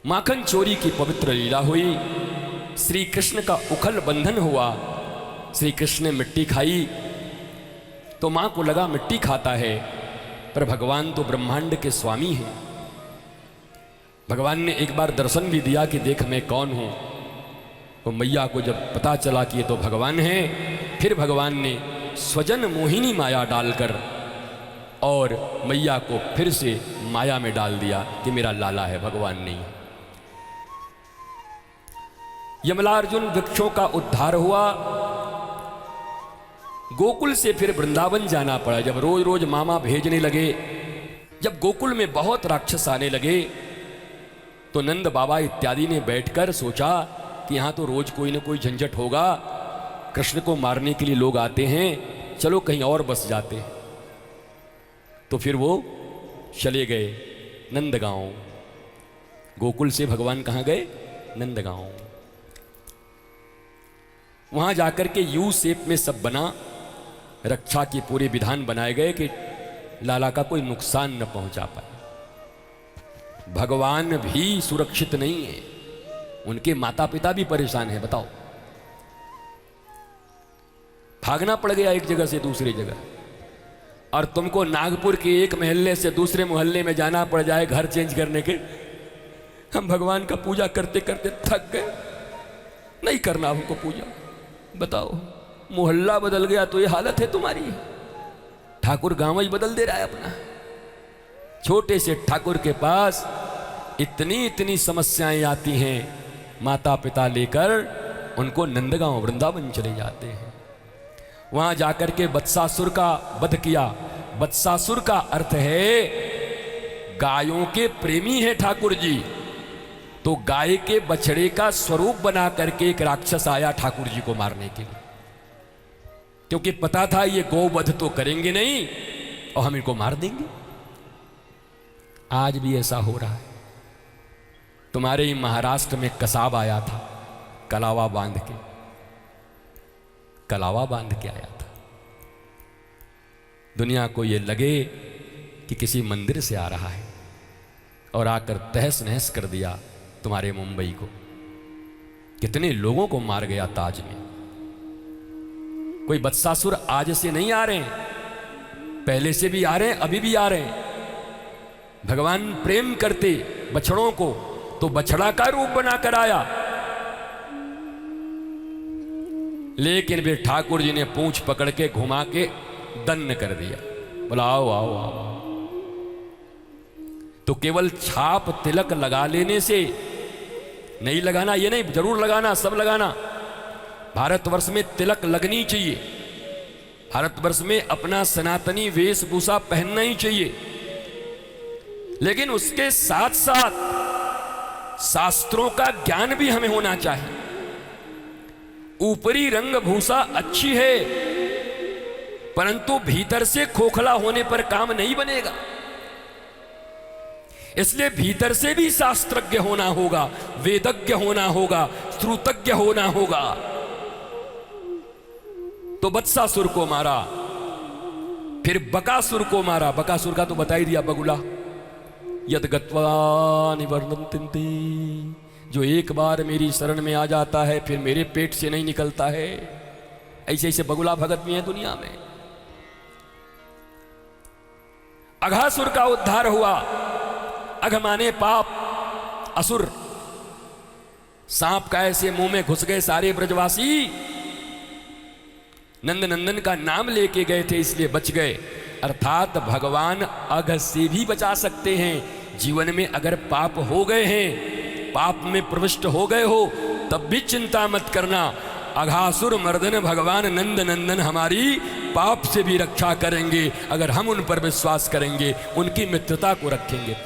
माखन चोरी की पवित्र लीला हुई। श्री कृष्ण का उखल बंधन हुआ। श्री कृष्ण ने मिट्टी खाई तो मां को लगा मिट्टी खाता है, पर भगवान तो ब्रह्मांड के स्वामी हैं। भगवान ने एक बार दर्शन भी दिया कि देख मैं कौन हूं। तो मैया को जब पता चला कि ये तो भगवान है, फिर भगवान ने स्वजन मोहिनी माया डालकर और मैया को फिर से माया में डाल दिया कि मेरा लाला है, भगवान नहीं है। यमलार्जुन वृक्षों का उद्धार हुआ। गोकुल से फिर वृंदावन जाना पड़ा। जब रोज रोज मामा भेजने लगे, जब गोकुल में बहुत राक्षस आने लगे, तो नंद बाबा इत्यादि ने बैठकर सोचा कि यहां तो रोज कोई ना कोई झंझट होगा, कृष्ण को मारने के लिए लोग आते हैं, चलो कहीं और बस जाते हैं। तो फिर वो चले गए नंदगांव। गोकुल से भगवान कहाँ गए? नंदगांव। वहां जाकर के यू शेप में सब बना, रक्षा के पूरे विधान बनाए गए कि लाला का कोई नुकसान न पहुंचा पाए। भगवान भी सुरक्षित नहीं है, उनके माता पिता भी परेशान है। बताओ, भागना पड़ गया एक जगह से दूसरी जगह, और तुमको नागपुर के एक मोहल्ले से दूसरे मोहल्ले में जाना पड़ जाए घर चेंज करने के। हम भगवान का पूजा करते करते थक गए, नहीं करना हमको पूजा। बताओ, मोहल्ला बदल गया तो ये हालत है तुम्हारी। ठाकुर गांव ही बदल दे रहा है अपना। छोटे से ठाकुर के पास इतनी इतनी समस्याएं आती हैं, माता पिता लेकर उनको नंदगांव वृंदावन चले जाते हैं। वहां जाकर के वत्सासुर का वध किया। वत्सासुर का अर्थ है गायों के प्रेमी है ठाकुर जी। तो गाय के बछड़े का स्वरूप बना करके एक राक्षस आया ठाकुर जी को मारने के लिए, क्योंकि पता था ये गौवध तो करेंगे नहीं और हम इनको मार देंगे। आज भी ऐसा हो रहा है। तुम्हारे ही महाराष्ट्र में कसाब आया था, कलावा बांध के आया था। दुनिया को ये लगे कि किसी मंदिर से आ रहा है, और आकर तहस नहस कर दिया तुम्हारे मुंबई को। कितने लोगों को मार गया ताज में। कोई वत्सासुर आज से नहीं आ रहे हैं, पहले से भी आ रहे हैं, अभी भी आ रहे हैं। भगवान प्रेम करते बछड़ों को, तो बछड़ा का रूप बनाकर आया, लेकिन फिर ठाकुर जी ने पूंछ पकड़ के घुमा के दन्न कर दिया। बोला आओ आओ आओ। तो केवल छाप तिलक लगा लेने से नहीं, लगाना ये नहीं, जरूर लगाना, सब लगाना। भारतवर्ष में तिलक लगनी चाहिए। भारतवर्ष में अपना सनातनी वेशभूषा पहनना ही चाहिए, लेकिन उसके साथ साथ शास्त्रों का ज्ञान भी हमें होना चाहिए। ऊपरी रंग भूषा अच्छी है, परंतु भीतर से खोखला होने पर काम नहीं बनेगा। इसलिए भीतर से भी शास्त्रज्ञ होना होगा, वेदज्ञ होना होगा, श्रुतज्ञ होना होगा। तो वत्सासुर को मारा, फिर बकासुर को मारा। बकासुर का तो बता ही दिया, बगुला। यद गत्वा निवर्तन्ते, जो एक बार मेरी शरण में आ जाता है फिर मेरे पेट से नहीं निकलता है। ऐसे ऐसे बगुला भगत भी हैं दुनिया में। अघासुर का उद्धार हुआ। अघ माने पाप, असुर। सांप का ऐसे मुंह में घुस गए सारे ब्रजवासी। नंद नंदन का नाम लेके गए थे इसलिए बच गए। अर्थात भगवान अघ से भी बचा सकते हैं। जीवन में अगर पाप हो गए हैं, पाप में प्रविष्ट हो गए हो, तब भी चिंता मत करना। अघासुर मर्दन भगवान नंद नंदन हमारी पाप से भी रक्षा करेंगे, अगर हम उन पर विश्वास करेंगे, उनकी मित्रता को रखेंगे।